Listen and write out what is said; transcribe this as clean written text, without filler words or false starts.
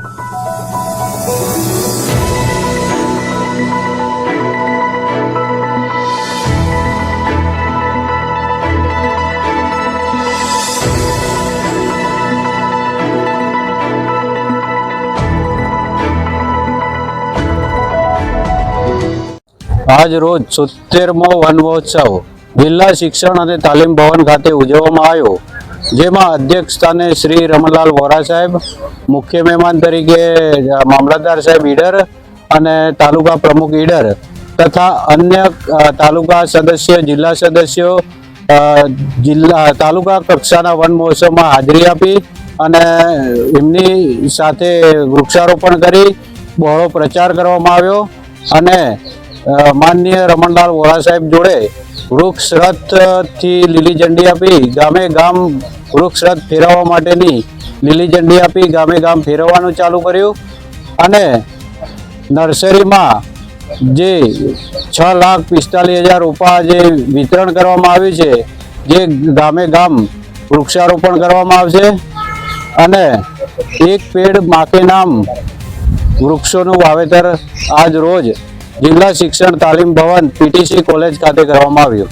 આજ રોજ 70મો વન મહોત્સવ જિલ્લા શિક્ષણ અને તાલીમ ભવન ખાતે ઉજવવામાં આવ્યો, જેમાં અધ્યક્ષ સ્થાને શ્રી રમણલાલ વોરા સાહેબ, મુખ્ય મહેમાન તરીકે મામલતદાર સાહેબ ઈડર અને તાલુકા પ્રમુખ ઈડર તથા અન્ય તાલુકા સદસ્ય, જિલ્લા સદસ્યો તાલુકા કક્ષાના વન મહોત્સવમાં હાજરી આપી અને એમની સાથે વૃક્ષારોપણ કરી બહોળો પ્રચાર કરવામાં આવ્યો અને માનનીય રમણલાલ વોરા સાહેબ જોડે વૃક્ષ રથથી લીલી ઝંડી આપી ગામે ગામ વૃક્ષ રથ ફેરવવા માટેની લીલી ઝંડી આપી ગામે ગામ ફેરવવાનું ચાલુ કર્યું અને નર્સરીમાં જે 6,45,000 રોપા જે વિતરણ કરવામાં આવ્યું છે, જે ગામે ગામ વૃક્ષારોપણ કરવામાં આવશે અને એક પેડ માકે નામ વૃક્ષોનું વાવેતર આજ રોજ જિલ્લા શિક્ષણ તાલીમ ભવન PTC કોલેજ ખાતે કરવામાં આવ્યું।